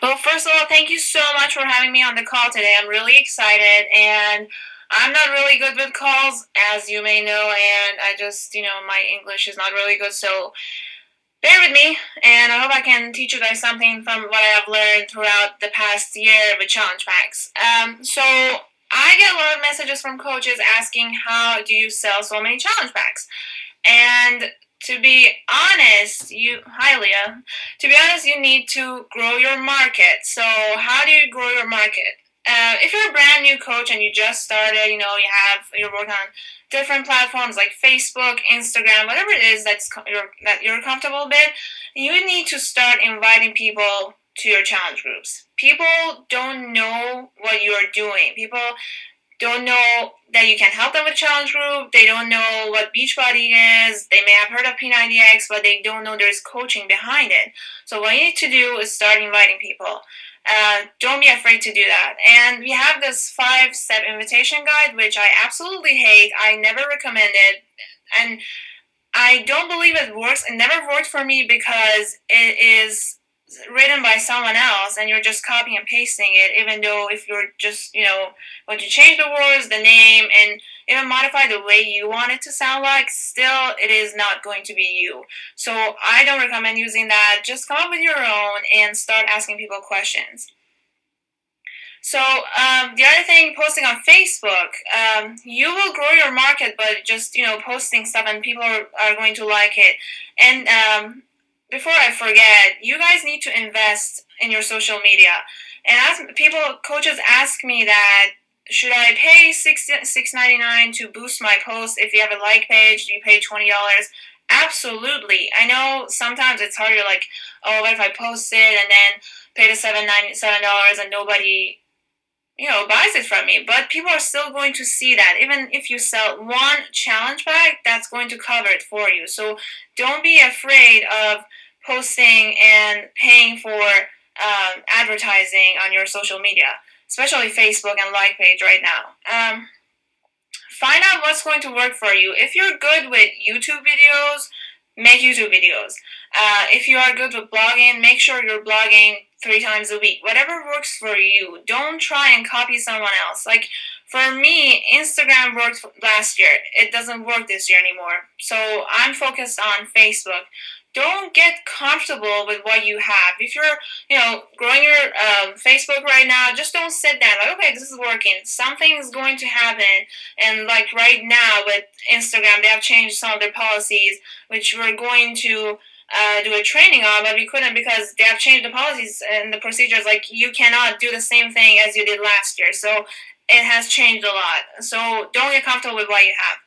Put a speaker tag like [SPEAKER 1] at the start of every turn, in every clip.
[SPEAKER 1] Well, first of all, thank you so much for having me on the call today. I'm really excited, and I'm not really good with calls, as you may know, and my English is not really good, so bear with me, and I hope I can teach you guys something from what I have learned throughout the past year with challenge packs. So I get a lot of messages from coaches asking how do you sell so many challenge packs, and to be honest, hi Leah. To be honest, you need to grow your market. So how do you grow your market? If you're a brand new coach and you just started, you're working on different platforms like Facebook, Instagram, whatever it is that you're comfortable with, you need to start inviting people to your challenge groups. People don't know what you're doing. People don't know that you can help them with challenge group. They don't know what Beachbody is. They may have heard of P90X, but they don't know there's coaching behind it. So what you need to do is start inviting people. Don't be afraid to do that. And we have this 5-step invitation guide, which I absolutely hate. I never recommend it. And I don't believe it works. It never worked for me because it is written by someone else and you're just copying and pasting it, even though if you're just, going to change the words, the name, and even modify the way you want it to sound like, still it is not going to be you. So I don't recommend using that. Just come up with your own and start asking people questions. So the other thing, posting on Facebook, you will grow your market, but just posting stuff and people are going to like it. And before I forget, you guys need to invest in your social media. And as coaches ask me that, should I pay $6.99 to boost my post? If you have a like page, do you pay $20? Absolutely. I know sometimes it's hard. You're like, oh, what if I post it and then pay the $7.97 and nobody buys it from me? But people are still going to see that. Even if you sell one challenge pack, that's going to cover it for you. So don't be afraid of posting and paying for advertising on your social media, especially Facebook and like page right now. Find out what's going to work for you. If you're good with YouTube videos, make YouTube videos. If you are good with blogging, make sure you're blogging 3 times a week. Whatever works for you. Don't try and copy someone else. Like for me, Instagram worked last year. It doesn't work this year anymore. So I'm focused on Facebook. Don't get comfortable with what you have. If you're, growing your Facebook right now, just don't sit down like, okay, this is working. Something is going to happen. And like right now with Instagram, they have changed some of their policies, which we're going to do a training on, but we couldn't because they have changed the policies and the procedures. Like you cannot do the same thing as you did last year. So it has changed a lot. So don't get comfortable with what you have.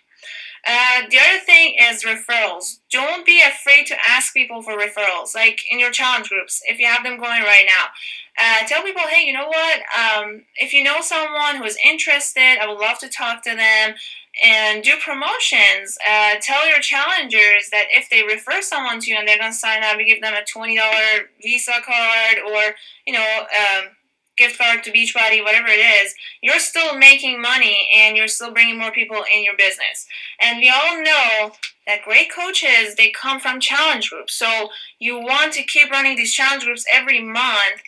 [SPEAKER 1] The other thing is referrals. Don't be afraid to ask people for referrals, like in your challenge groups, if you have them going right now. Tell people, hey, you know what? If you know someone who is interested, I would love to talk to them. And do promotions. Tell your challengers that if they refer someone to you and they're going to sign up, you give them a $20 Visa card or, gift card to Beachbody, whatever it is, you're still making money and you're still bringing more people in your business. And we all know that great coaches, they come from challenge groups. So you want to keep running these challenge groups every month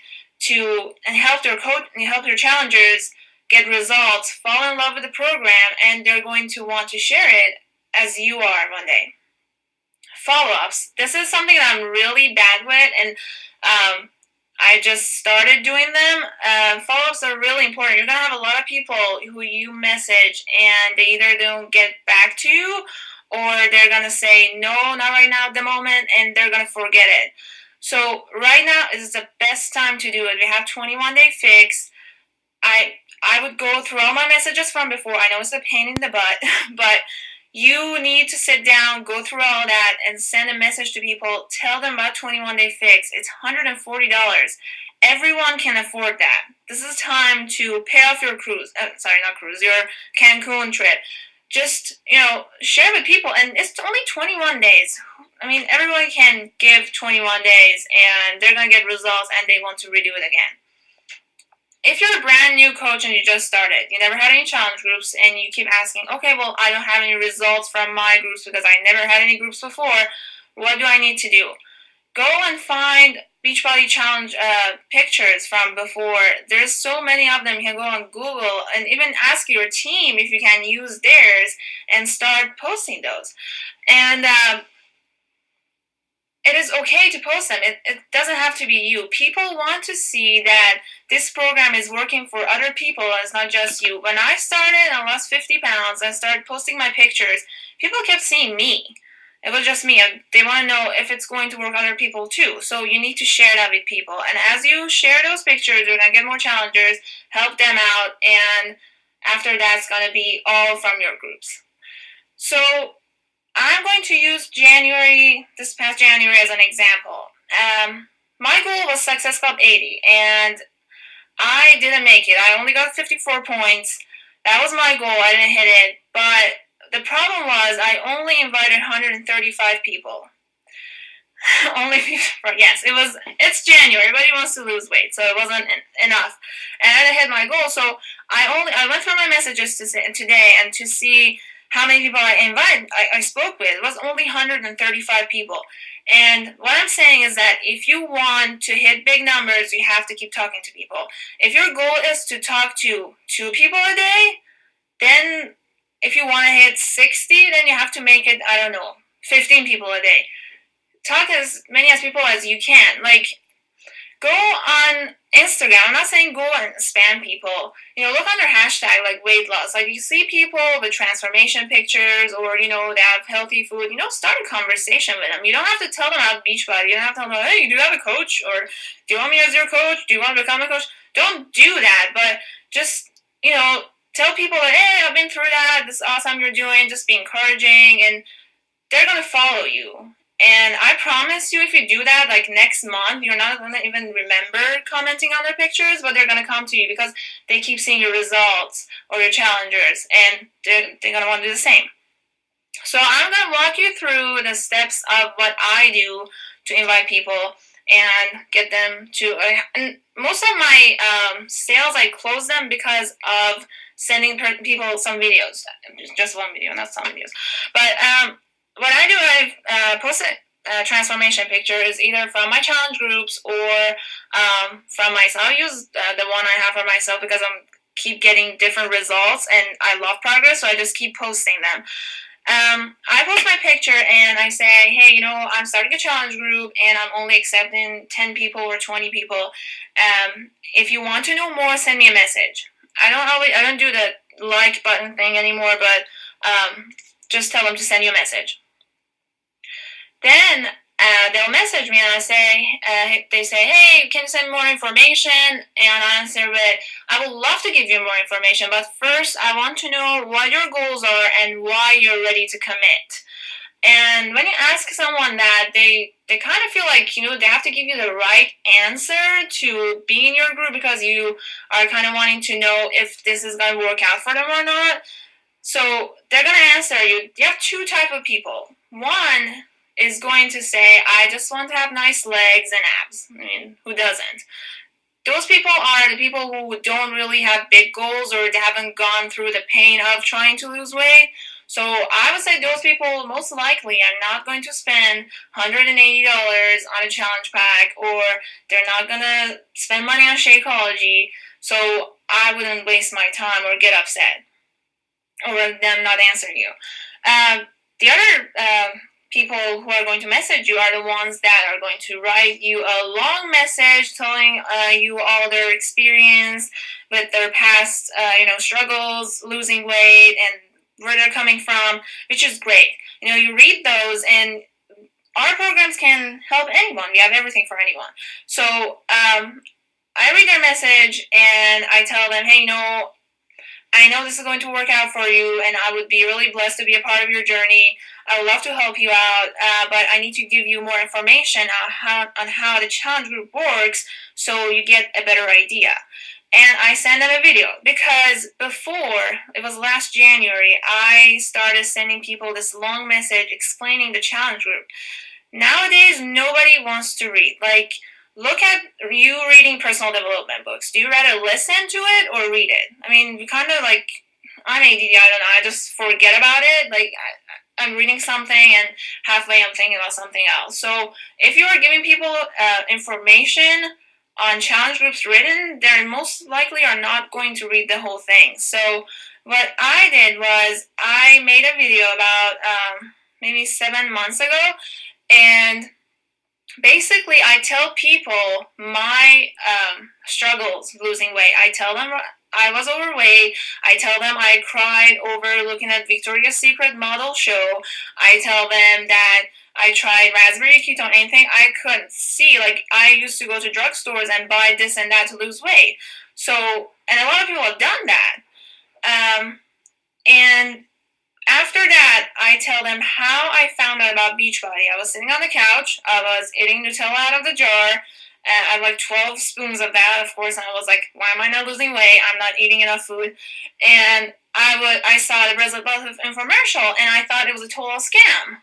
[SPEAKER 1] and help your challengers get results, fall in love with the program, and they're going to want to share it as you are one day. Follow-ups. This is something that I'm really bad with, and I just started doing them. Follow-ups are really important. You're going to have a lot of people who you message, and they either don't get back to you, or they're going to say, no, not right now at the moment, and they're going to forget it. So right now is the best time to do it. We have 21-day fix. I would go through all my messages from before. I know it's a pain in the butt, but you need to sit down, go through all that, and send a message to people. Tell them about 21-day fix. It's $140. Everyone can afford that. This is time to pay off your your Cancun trip. Just, share with people. And it's only 21 days. I mean, everyone can give 21 days, and they're going to get results, and they want to redo it again. If you're a brand new coach and you just started, you never had any challenge groups, and you keep asking, okay, well, I don't have any results from my groups because I never had any groups before, what do I need to do? Go and find Beachbody Challenge pictures from before. There's so many of them. You can go on Google and even ask your team if you can use theirs and start posting those. And it is okay to post them. It doesn't have to be you. People want to see that this program is working for other people and it's not just you. When I started, I lost 50 pounds. I started posting my pictures. People kept seeing me. It was just me, and they want to know if it's going to work on other people too. So you need to share that with people. And as you share those pictures, you're going to get more challengers, help them out, and after that, it's going to be all from your groups. So I'm going to use this past January as an example. My goal was Success Club 80, and I didn't make it. I only got 54 points. That was my goal. I didn't hit it, but the problem was I only invited 135 people. Only yes, it's January. Everybody wants to lose weight, so it wasn't enough. And I didn't hit my goal, so I went through my messages today and to see how many people I spoke with. It was only 135 people. And what I'm saying is that if you want to hit big numbers, you have to keep talking to people. If your goal is to talk to 2 people a day, then if you want to hit 60, then you have to make it, 15 people a day. Talk as many as people as you can. Like, go on Instagram. I'm not saying go and spam people. Look under hashtag like weight loss. Like, you see people with transformation pictures or, they have healthy food. Start a conversation with them. You don't have to tell them about Beachbody. You don't have to tell them, hey, do you have a coach? Or do you want me as your coach? Do you want to become a coach? Don't do that. But just, tell people that, hey, I've been through that. This is awesome you're doing. Just be encouraging. And they're going to follow you. And I promise you, if you do that, like next month, you're not going to even remember commenting on their pictures, but they're going to come to you because they keep seeing your results or your challengers, and they're going to want to do the same. So I'm going to walk you through the steps of what I do to invite people and get them to. And most of my sales, I close them because of sending people some videos. Just one video, not some videos. But what I do, I post a transformation pictures either from my challenge groups or from myself. I use the one I have for myself because I'm keep getting different results and I love progress, so I just keep posting them. I post my picture and I say, hey, I'm starting a challenge group and I'm only accepting 10 people or 20 people. If you want to know more, send me a message. I don't do the like button thing anymore, but just tell them to send you a message. Then they'll message me and they say, hey, can you send more information? And I answer, but I would love to give you more information, but first I want to know what your goals are and why you're ready to commit. And when you ask someone that, they kind of feel like, they have to give you the right answer to be in your group because you are kind of wanting to know if this is going to work out for them or not. So they're going to answer you. You have 2 types of people. One is going to say, I just want to have nice legs and abs. I mean, who doesn't? Those people are the people who don't really have big goals or they haven't gone through the pain of trying to lose weight. So I would say those people most likely are not going to spend $180 on a challenge pack, or they're not going to spend money on Shakeology. So I wouldn't waste my time or get upset over them not answering you. The other people who are going to message you are the ones that are going to write you a long message telling you all their experience with their past, struggles, losing weight, and where they're coming from, which is great. You read those, and our programs can help anyone. We have everything for anyone. So I read their message, and I tell them, hey, I know this is going to work out for you, and I would be really blessed to be a part of your journey. I would love to help you out, but I need to give you more information on how the challenge group works so you get a better idea. And I send them a video because before, it was last January, I started sending people this long message explaining the challenge group. Nowadays, nobody wants to read. Like, look at you reading personal development books. Do you rather listen to it or read it? I mean, you kind of like, I'm ADD, I don't know, I just forget about it. Like, I'm reading something and halfway I'm thinking about something else. So if you are giving people information on challenge groups written, they most likely are not going to read the whole thing. So what I did was I made a video about maybe 7 months ago, and basically I tell people my struggles losing weight. I tell them I was overweight. I tell them I cried over looking at Victoria's Secret model show. I tell them that I tried raspberry ketone, anything I could see. Like, I used to go to drugstores and buy this and that to lose weight. So, and a lot of people have done that. And after that, I tell them how I found out about Beachbody. I was sitting on the couch. I was eating Nutella out of the jar. I had like 12 spoons of that, of course, and I was like, why am I not losing weight? I'm not eating enough food. And I saw the Brazil Latifi infomercial, and I thought it was a total scam.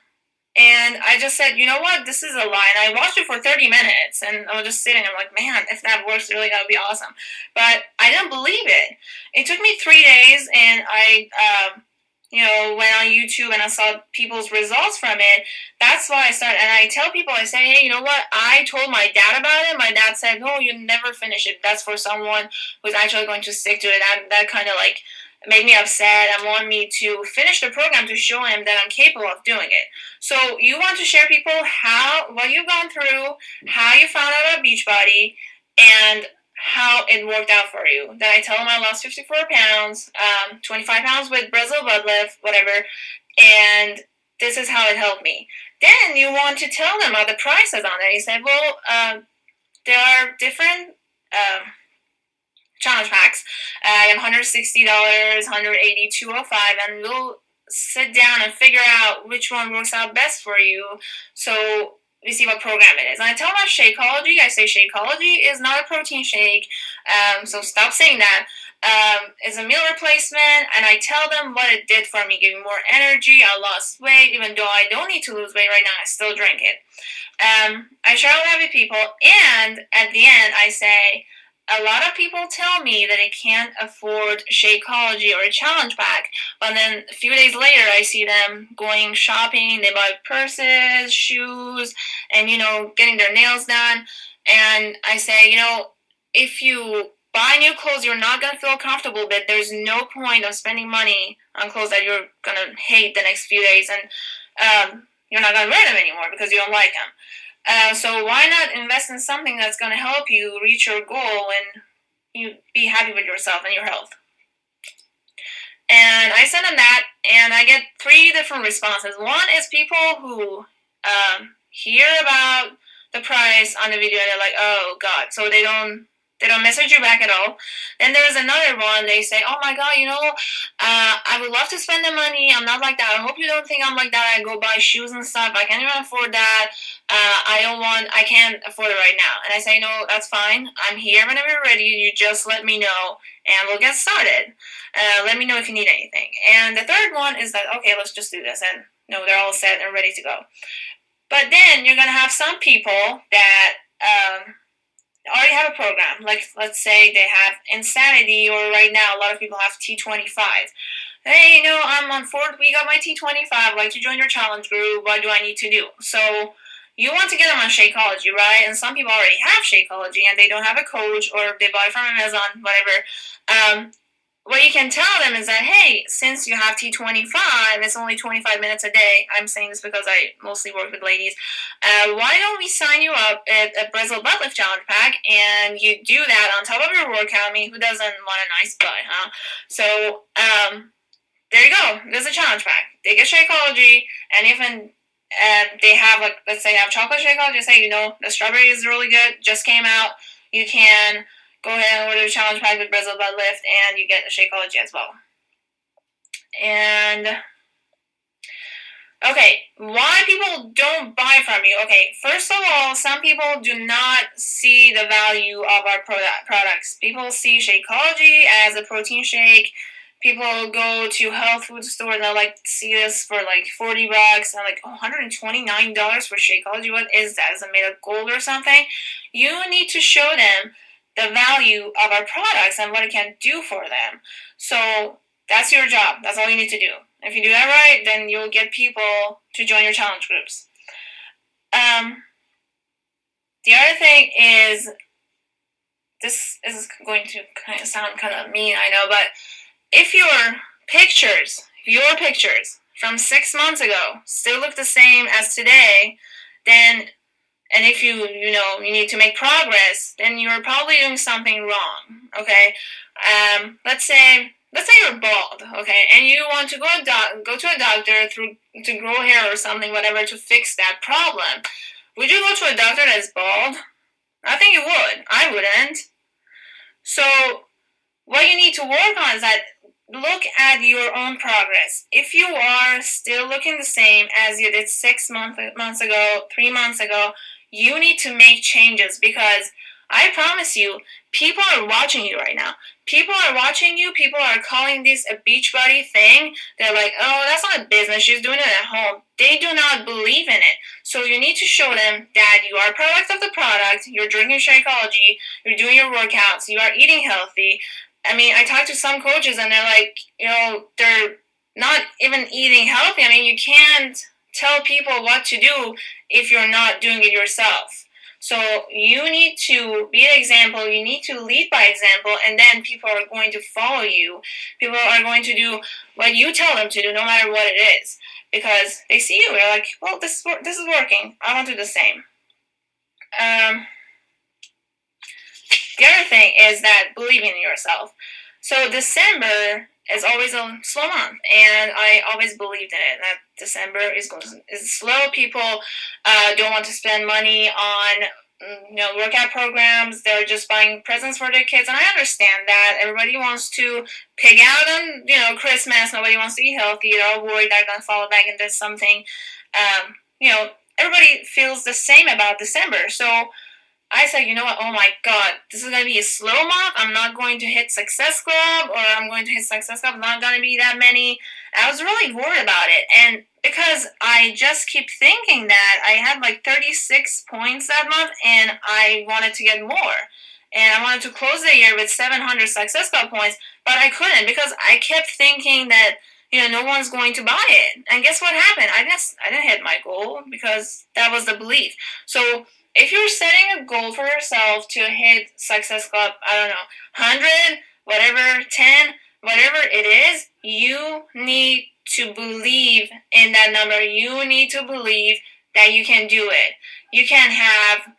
[SPEAKER 1] And I just said, you know what, this is a lie. And I watched it for 30 minutes, and I was just sitting. I'm like, man, if that works, really, that would be awesome. But I didn't believe it. It took me 3 days, and I went on YouTube and I saw people's results from it. That's why I started. And I tell people, I say, hey, you know what? I told my dad about it. My dad said, no, you never finish it. That's for someone who's actually going to stick to it. That kind of like made me upset and wanted me to finish the program to show him that I'm capable of doing it. So you want to share people what you've gone through, how you found out about Beachbody, and how it worked out for you. Then I tell them I lost 54 pounds, 25 pounds with Brazil butt lift, whatever, and this is how it helped me. Then you want to tell them about the prices on it. You say, well, there are different challenge packs. I have $160, $180, $205, and we'll sit down and figure out which one works out best for you. So we see what program it is. And I tell them about Shakeology. I say Shakeology is not a protein shake, so stop saying that. It's a meal replacement, and I tell them what it did for me, gave me more energy. I lost weight, even though I don't need to lose weight right now. I still drink it. I share all that with people, and at the end, I say, a lot of people tell me that they can't afford Shakeology or a challenge pack, but then a few days later I see them going shopping. They buy purses, shoes, and getting their nails done. And I say, if you buy new clothes you're not gonna feel comfortable with, there's no point of spending money on clothes that you're gonna hate the next few days, and you're not gonna wear them anymore because you don't like them. So why not invest in something that's going to help you reach your goal and you be happy with yourself and your health? And I send them that, and I get 3 different responses. One is people who hear about the price on the video and they're like, oh God, so they don't message you back at all. Then there's another one. They say, oh my God, I would love to spend the money. I'm not like that. I hope you don't think I'm like that. I go buy shoes and stuff. I can't even afford that. I can't afford it right now. And I say, no, that's fine. I'm here whenever you're ready. You just let me know and we'll get started. Let me know if you need anything. And the third one is that, okay, let's just do this. And they're all set and ready to go. But then you're going to have some people that already have a program. Like, let's say they have Insanity, or right now a lot of people have T25. Hey, I'm on 4th week of my T25. I'd like to join your challenge group. What do I need to do? So you want to get them on Shakeology, right? And some people already have Shakeology and they don't have a coach, or they buy from Amazon, whatever. What you can tell them is that, hey, since you have T25, it's only 25 minutes a day. I'm saying this because I mostly work with ladies. Why don't we sign you up at a Brazil butt lift challenge pack, and you do that on top of your workout? I mean, who doesn't want a nice butt, huh? So there you go. There's a challenge pack. They get Shakeology, and even they have, like, let's say, have chocolate Shakeology. Say, the strawberry is really good. Just came out. You can go ahead and order a challenge pack with Brazil butt lift, and you get a Shakeology as well. And okay, why people don't buy from you? Okay, first of all, some people do not see the value of our products. People see Shakeology as a protein shake. People go to health food stores and like see this for like $40 and like $129 for Shakeology. What is that? Is it made of gold or something? You need to show them the value of our products and what it can do for them. So that's your job. That's all you need to do. If you do that right, then you'll get people to join your challenge groups. The other thing is, this is going to kind of sound kind of mean, I know, but if your pictures from 6 months ago still look the same as today, then, and if you need to make progress, then you're probably doing something wrong, okay? Let's say you're bald, okay, and you want to go to a doctor to grow hair or something, whatever, to fix that problem. Would you go to a doctor that's bald? I think you would. I wouldn't. So what you need to work on is that look at your own progress. If you are still looking the same as you did 6 months ago, 3 months ago, you need to make changes, because I promise you, people are watching you right now. People are watching you. People are calling this a Beachbody thing. They're like, oh, that's not a business. She's doing it at home. They do not believe in it. So you need to show them that you are a product of the product. You're drinking Shakeology. You're doing your workouts. You are eating healthy. I mean, I talk to some coaches and they're like, they're not even eating healthy. I mean, you can't tell people what to do if you're not doing it yourself. So you need to be an example. You need to lead by example, and then people are going to follow you. People are going to do what you tell them to do, no matter what it is, because they see you. They're like, well, this is working. I want to do the same. The other thing is that believing in yourself. So December is always a slow month, and I always believed in it, that December is slow. People don't want to spend money on workout programs. They're just buying presents for their kids, and I understand that. Everybody wants to pig out on Christmas. Nobody wants to eat healthy. They're all worried they're going to fall back into something. Everybody feels the same about December. So I said, you know what, oh my god, this is going to be a slow month. I'm not going to hit Success Club, or I'm going to hit Success Club. Not going to be that many. I was really worried about it. And because I just keep thinking that I had like 36 points that month, and I wanted to get more. And I wanted to close the year with 700 Success Club points, but I couldn't, because I kept thinking that no one's going to buy it. And guess what happened? I didn't hit my goal, because that was the belief. So if you're setting a goal for yourself to hit Success Club, I don't know, 100, whatever, 10, whatever it is, you need to believe in that number. You need to believe that you can do it. You can't have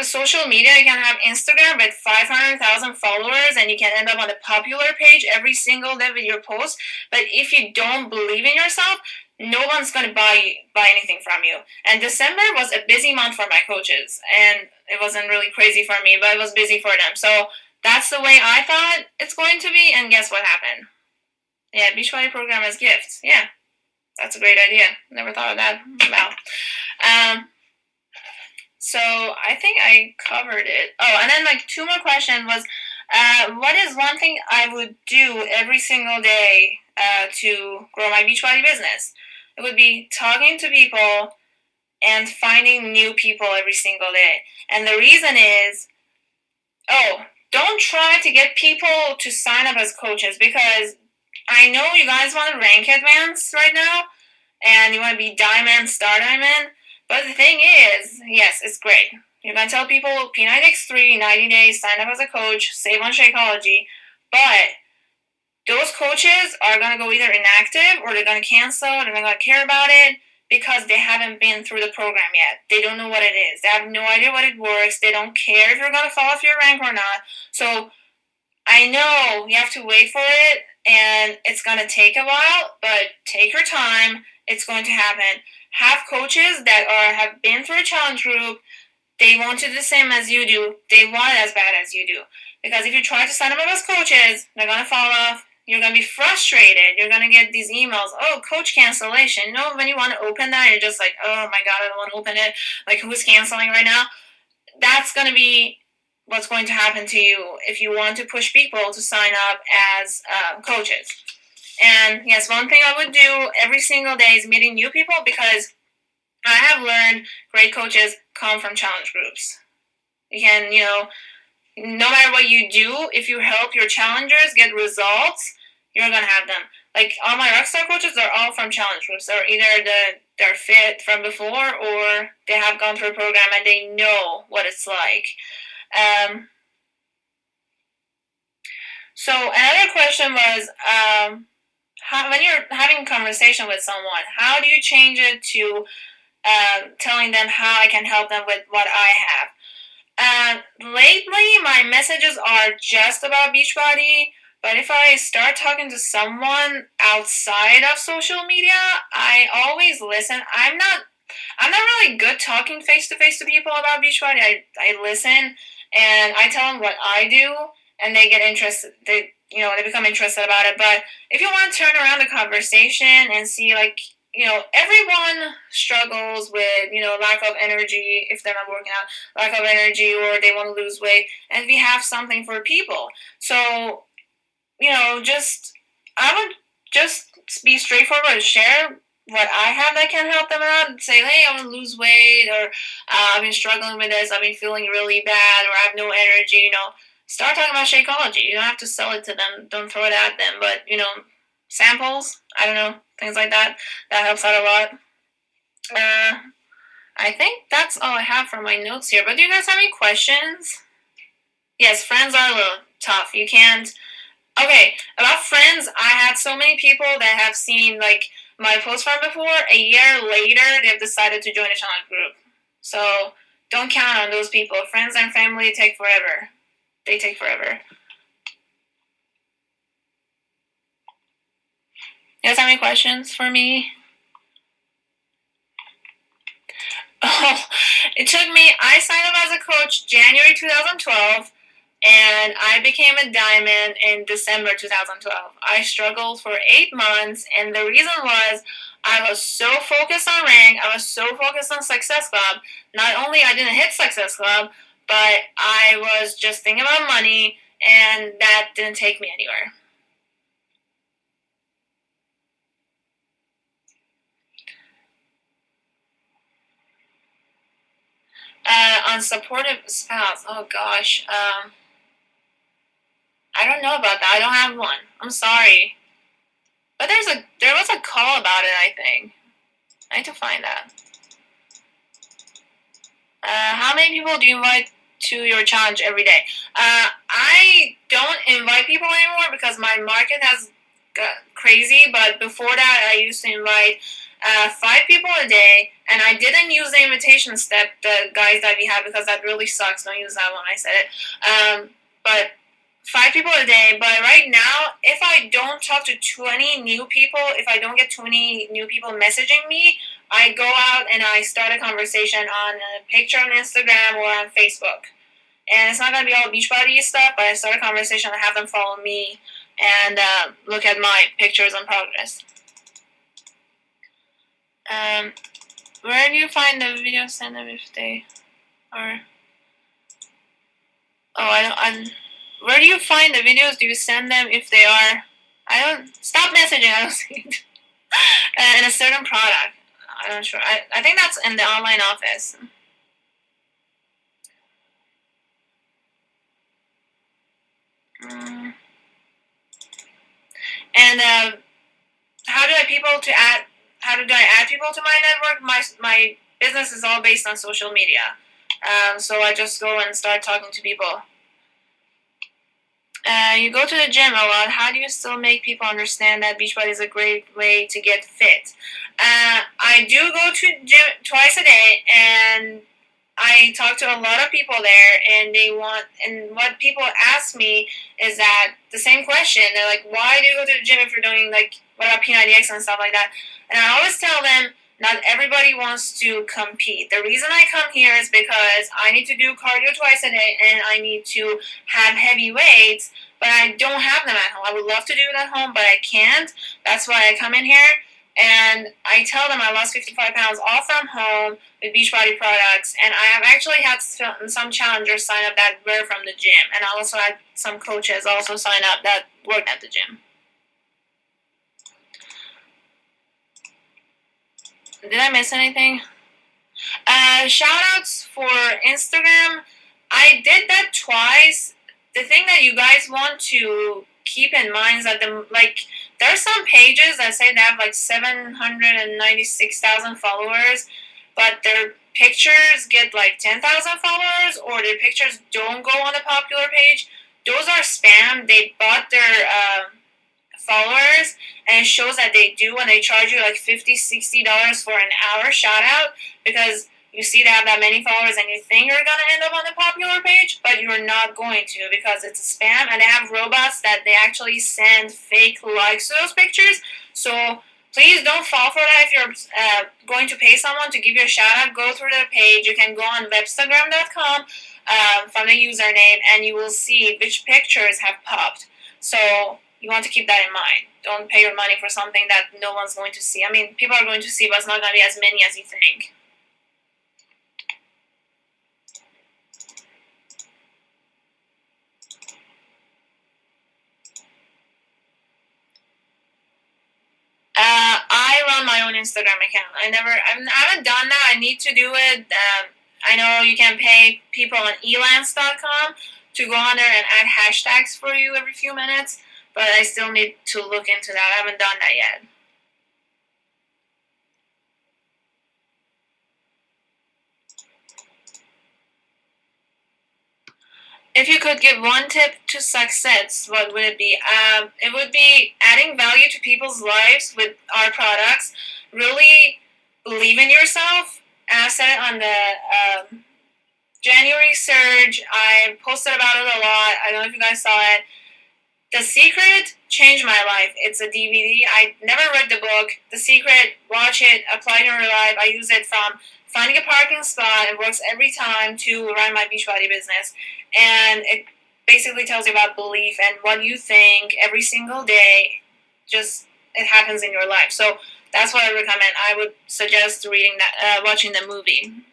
[SPEAKER 1] a social media. You can have Instagram with 500,000 followers, and you can end up on the popular page every single day with your post. But if you don't believe in yourself, no one's going to buy anything from you. And December was a busy month for my coaches, and it wasn't really crazy for me, but it was busy for them. So that's the way I thought it's going to be, and guess what happened? Yeah, Beachbody program as gifts. Yeah, that's a great idea. Never thought of that. Wow. So I think I covered it. Oh, and then like 2 more questions was, what is one thing I would do every single day to grow my Beachbody business? It would be talking to people and finding new people every single day. And the reason is, don't try to get people to sign up as coaches, because I know you guys want to rank advance right now, and you want to be diamond, star diamond, but the thing is, yes, it's great. You're going to tell people P90X3, 90 days, sign up as a coach, save on Shakeology, but those coaches are going to go either inactive, or they're going to cancel, they're not going to care about it, because they haven't been through the program yet. They don't know what it is. They have no idea what it works. They don't care if you're going to fall off your rank or not. So I know you have to wait for it, and it's going to take a while, but take your time. It's going to happen. Have coaches that have been through a challenge group. They want to do the same as you do. They want it as bad as you do. Because if you try to sign up as coaches, they're going to fall off. You're going to be frustrated. You're going to get these emails, coach cancellation. When you want to open that, you're just like, oh my god, I don't want to open it. Like, who's canceling right now? That's going to be what's going to happen to you if you want to push people to sign up as coaches. And yes, one thing I would do every single day is meeting new people, because I have learned great coaches come from challenge groups. You can, no matter what you do, if you help your challengers get results, you're going to have them. like all my rockstar coaches are all from challenge groups. They're either they're fit from before or they have gone through a program and they know what it's like. So another question was, when you're having a conversation with someone, how do you change it to telling them how I can help them with what I have? Lately, my messages are just about Beachbody, but if I start talking to someone outside of social media, I always listen. I'm not really good talking face to face to people about Beachbody. I listen and I tell them what I do, and they get interested. They become interested about it. But if you want to turn around the conversation and see, like, everyone struggles with, lack of energy if they're not working out, lack of energy, or they want to lose weight, and we have something for people. So, I would just be straightforward and share what I have that can help them out. Say, hey, I want to lose weight, or I've been struggling with this, I've been feeling really bad, or I have no energy, Start talking about Shakeology. You don't have to sell it to them, don't throw it at them, but, samples, I don't know, things like that. That helps out a lot. I think that's all I have for my notes here. But do you guys have any questions? Yes, friends are a little tough. You can't. Okay, about friends, I had so many people that have seen, like, my post from before. A year later, they've decided to join a challenge group. So don't count on those people. Friends and family take forever. They take forever. You guys have any questions for me? Oh, I signed up as a coach January 2012, and I became a diamond in December 2012. I struggled for 8 months, and the reason was I was so focused on Ring, I was so focused on Success Club. Not only I didn't hit Success Club, but I was just thinking about money, and that didn't take me anywhere. Unsupportive spouse. Oh gosh. I don't know about that. I don't have one. I'm sorry. But there was a call about it, I think. I need to find that. How many people do you invite to your challenge every day? I don't invite people anymore because my market has got crazy. But before that, I used to invite 5 people a day, and I didn't use the invitation step, the guys that we have, because that really sucks. Don't use that one. I said it. But 5 people a day. But right now, if I don't talk to 20 new people, if I don't get 20 new people messaging me, I go out and I start a conversation on a picture on Instagram or on Facebook. And it's not going to be all Beachbody stuff, but I start a conversation and have them follow me and look at my pictures and progress. Where do you find the videos? Send them if they are. Oh, where do you find the videos? Do you send them if they are? I don't. Stop messaging. I don't see it. And a certain product. I'm not sure. I think that's in the online office. And how do I add people to my network? My business is all based on social media. So I just go and start talking to people. You go to the gym a lot. How do you still make people understand that Beachbody is a great way to get fit? I do go to gym twice a day, and I talk to a lot of people there, and what people ask me is that the same question. They're like, why do you go to the gym if you're doing, like, what about P90X and stuff like that? And I always tell them, not everybody wants to compete. The reason I come here is because I need to do cardio twice a day, and I need to have heavy weights, but I don't have them at home. I would love to do it at home, but I can't. That's why I come in here. And I tell them I lost 55 pounds all from home with Beachbody products. And I have actually had some challengers sign up that were from the gym. And I also had some coaches also sign up that worked at the gym. Did I miss anything? Shout outs for Instagram. I did that twice. The thing that you guys want to keep in mind is that There are some pages that say they have like 796,000 followers, but their pictures get like 10,000 followers, or their pictures don't go on the popular page. Those are spam. They bought their followers, and it shows that they do, and they charge you like $50, $60 for an hour shout out because you see they have that many followers and you think you're gonna end up on the popular page, but you're not going to because it's a spam, and they have robots that they actually send fake likes to those pictures. So please don't fall for that. If you're going to pay someone to give you a shout out, go through the page. You can go on webstagram.com from the username, and you will see which pictures have popped. So you want to keep that in mind. Don't pay your money for something that no one's going to see. I mean, people are going to see, but it's not going to be as many as you think. I run my own Instagram account. I haven't done that. I need to do it. I know you can pay people on elance.com to go on there and add hashtags for you every few minutes, but I still need to look into that. I haven't done that yet. If you could give one tip to success, what would it be? It would be adding value to people's lives with our products. Really believe in yourself. I said it on the January surge. I posted about it a lot. I don't know if you guys saw it. The Secret changed my life. It's a DVD. I never read the book. The Secret, watch it, apply it in your life. I use it from finding a parking spot. It works every time to run my Beachbody business. And it basically tells you about belief and what you think every single day. Just, it happens in your life. So that's what I recommend. I would suggest reading that, watching the movie.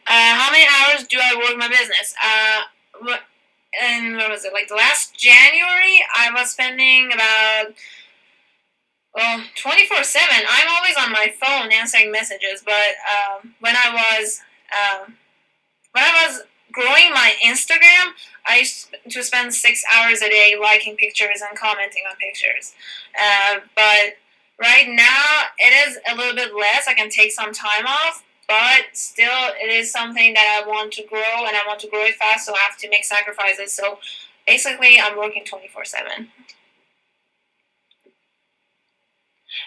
[SPEAKER 1] How many hours do I work my business? And what was it, like the last January, I was spending about 24/7. I'm always on my phone answering messages, but when I was growing my Instagram, I used to spend 6 hours a day liking pictures and commenting on pictures. But right now, it is a little bit less. I can take some time off, but still, it is something that I want to grow, and I want to grow it fast, so I have to make sacrifices. So basically, I'm working 24/7.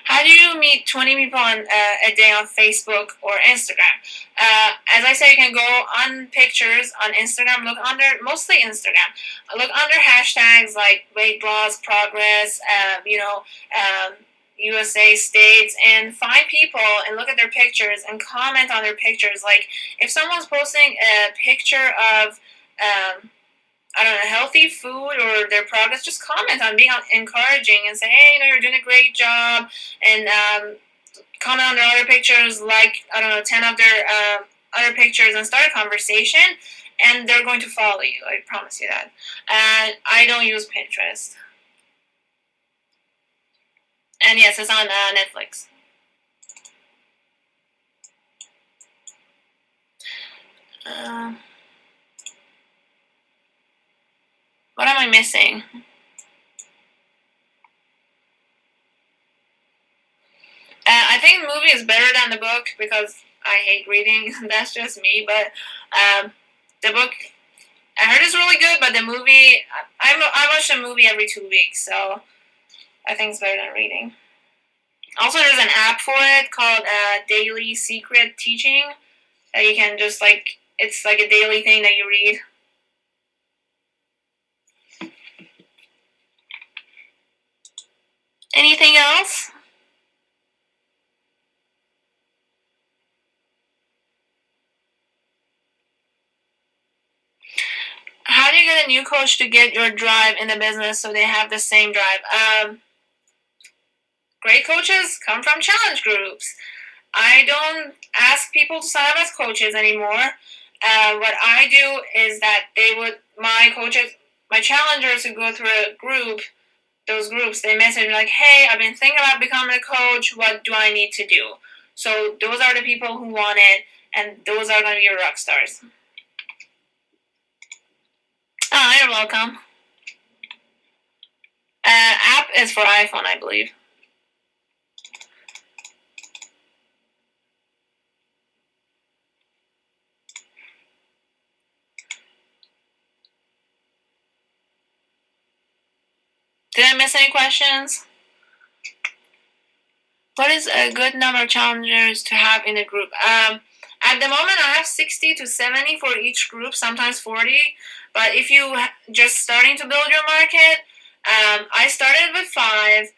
[SPEAKER 1] How do you meet 20 people a day on Facebook or Instagram? As I say, you can go on pictures on Instagram, look under, mostly Instagram, look under hashtags like weight loss, progress, USA states, and find people and look at their pictures and comment on their pictures. Like if someone's posting a picture of I don't know, healthy food or their progress, just comment on, being encouraging and say, hey, you're doing a great job, and comment on their other pictures, like, I don't know, 10 of their other pictures, and start a conversation, and they're going to follow you. I promise you that. And I don't use Pinterest. And yes, it's on Netflix. What am I missing? I think the movie is better than the book because I hate reading. That's just me. But the book, I heard it's really good. But the movie, I watch the movie every 2 weeks, so I think it's better than reading. Also, there's an app for it called Daily Secret Teaching that you can just it's like a daily thing that you read. Anything else? How do you get a new coach to get your drive in the business so they have the same drive? Great coaches come from challenge groups. I don't ask people to sign up as coaches anymore. What I do is that my coaches, my challengers who go through a group, those groups, they message me like, hey, I've been thinking about becoming a coach. What do I need to do? So those are the people who want it, and those are going to be your rock stars. Oh, you're welcome. App is for iPhone, I believe. Did I miss any questions? What is a good number of challengers to have in a group? At the moment, I have 60 to 70 for each group, sometimes 40. But if you just starting to build your market, I started with 5.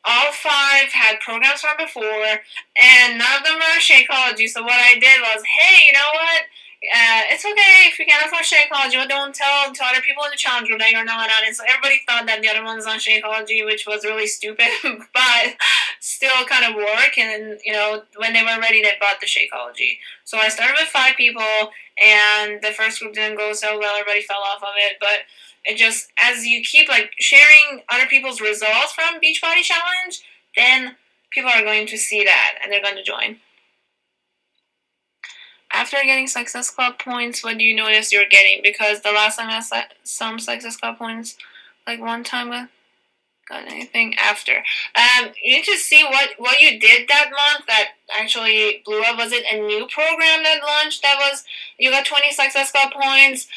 [SPEAKER 1] All 5 had programs from before, and none of them were Shakeology. So what I did was, hey, you know what? It's okay if you can't afford Shakeology, but don't tell to other people in the challenge group that you're not on it. So everybody thought that the other one's on Shakeology, which was really stupid, but still kind of work. And when they were ready, they bought the Shakeology. So I started with 5 people, and the first group didn't go so well. Everybody fell off of it, but it just, as you keep sharing other people's results from Beachbody Challenge, then people are going to see that and they're going to join. After getting Success Club points, what do you notice you're getting? Because the last time I had some Success Club points, one time with got anything after. You need to see what you did that month that actually blew up. Was it a new program that launched that was you got 20 Success Club points?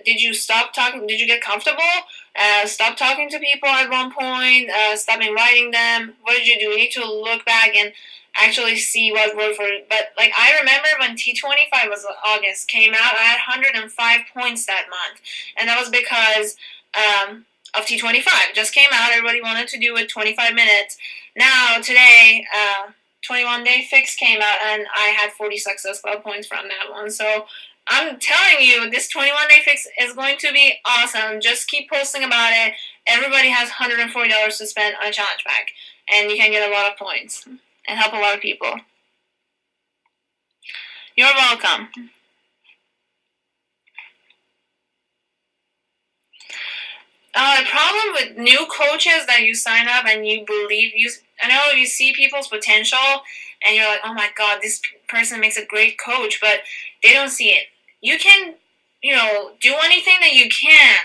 [SPEAKER 1] Did you stop talking? Did you get comfortable? Stop talking to people at one point? Stop inviting them? What did you do? You need to look back and actually see what worked for you. But I remember when T25 was August came out, I had 105 points that month, and that was because of T25 just came out. Everybody wanted to do it 25 minutes. Now today, 21 Day Fix came out, and I had 40 Success Club points from that one. So I'm telling you, this 21 Day Fix is going to be awesome. Just keep posting about it. Everybody has $140 to spend on a challenge pack, and you can get a lot of points and help a lot of people. You're welcome. The problem with new coaches that you sign up and you believe I know you see people's potential and you're like, oh my god, this person makes a great coach, but they don't see it. You can, do anything that you can,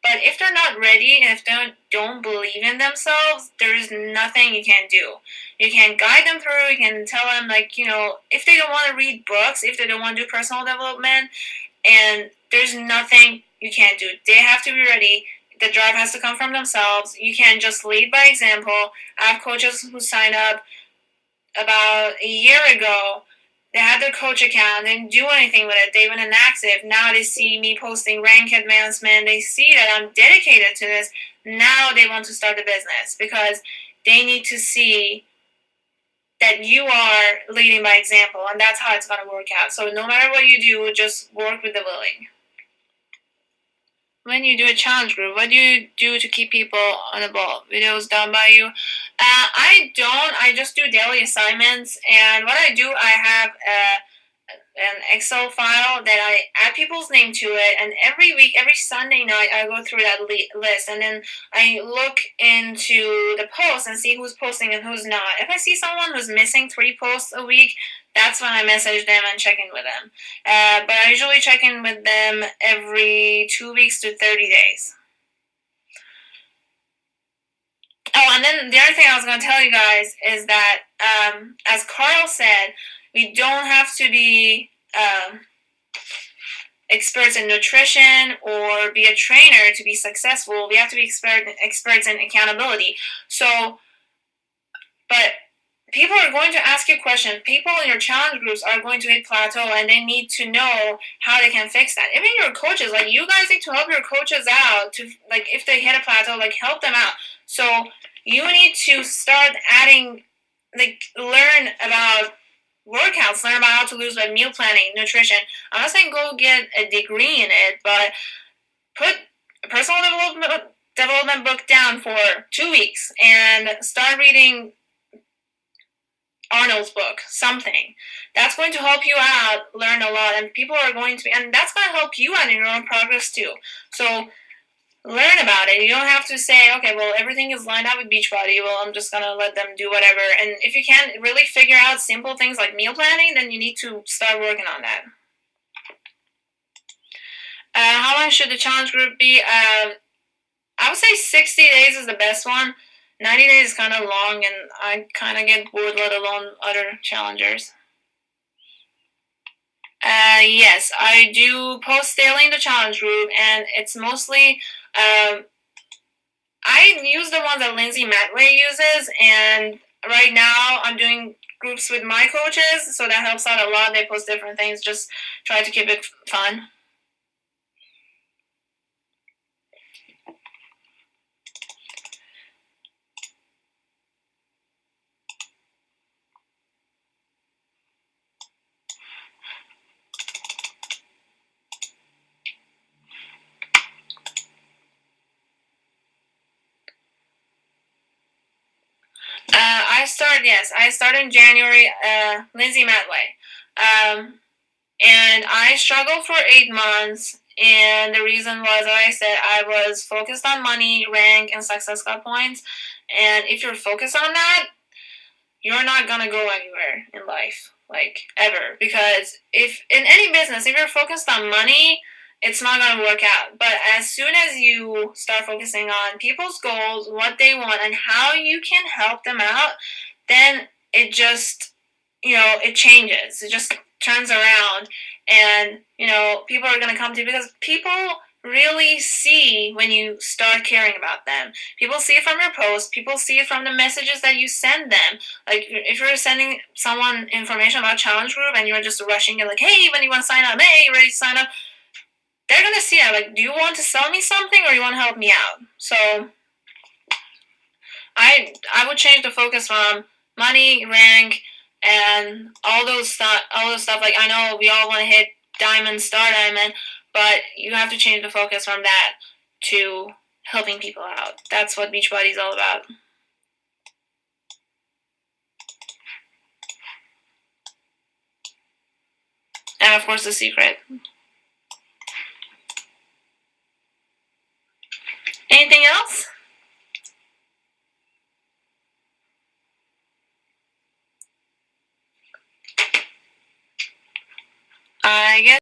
[SPEAKER 1] but if they're not ready and if they don't believe in themselves, there is nothing you can do. You can guide them through. You can tell them, if they don't want to read books, if they don't want to do personal development, and there's nothing you can't do. They have to be ready. The drive has to come from themselves. You can't just lead by example. I have coaches who signed up about a year ago. They had their coach account. They didn't do anything with it. They went inactive. Now they see me posting rank advancement. They see that I'm dedicated to this. Now they want to start a business because they need to see that you are leading by example, and that's how it's going to work out. So no matter what you do, just work with the willing. When you do a challenge group, what do you do to keep people on the ball? Videos done by you? I don't. I just do daily assignments, and what I do, I have an Excel file that I add people's name to it, and every week, every Sunday night, I go through that list, and then I look into the posts and see who's posting and who's not. If I see someone who's missing 3 posts a week, that's when I message them and check in with them. But I usually check in with them every 2 weeks to 30 days. Oh, and then the other thing I was going to tell you guys is that, as Carl said, we don't have to be experts in nutrition or be a trainer to be successful. We have to be experts in accountability. So, but people are going to ask you questions. People in your challenge groups are going to hit plateau, and they need to know how they can fix that. Even your coaches, you guys need to help your coaches out to, if they hit a plateau, help them out. So you need to start adding, learn about workouts, learn about how to lose weight, meal planning, nutrition. I'm not saying go get a degree in it, but put a personal development book down for 2 weeks and start reading Arnold's book, something. That's going to help you out, learn a lot, and people are going to be, and that's going to help you out in your own progress too. So learn about it. You don't have to say, okay, well, everything is lined up with Beachbody. Well, I'm just going to let them do whatever. And if you can't really figure out simple things like meal planning, then you need to start working on that. How long should the challenge group be? I would say 60 days is the best one. 90 days is kind of long, and I kind of get bored, let alone other challengers. Yes, I do post daily in the challenge group, and it's mostly I use the ones that Lindsay Matway uses, and right now I'm doing groups with my coaches, so that helps out a lot. They post different things, just try to keep it fun. I started in January, Lindsay Matway. And I struggled for 8 months. And the reason was, like I said, I was focused on money, rank, and success cut points. And if you're focused on that, you're not gonna go anywhere in life, like ever. Because if in any business, if you're focused on money, it's not gonna work out. But as soon as you start focusing on people's goals, what they want, and how you can help them out, then it just, it changes. It just turns around, and people are gonna come to you because people really see when you start caring about them. People see it from your posts. People see it from the messages that you send them. Like if you're sending someone information about challenge group and you're just rushing it, like, hey, when you want to sign up, hey, you ready to sign up? They're gonna see it. Like, do you want to sell me something or you want to help me out? So I would change the focus from money, rank, and all those stuff. All those stuff. Like I know we all want to hit diamond, star diamond, but you have to change the focus from that to helping people out. That's what Beachbody is all about. And of course, the secret. Anything else? I guess.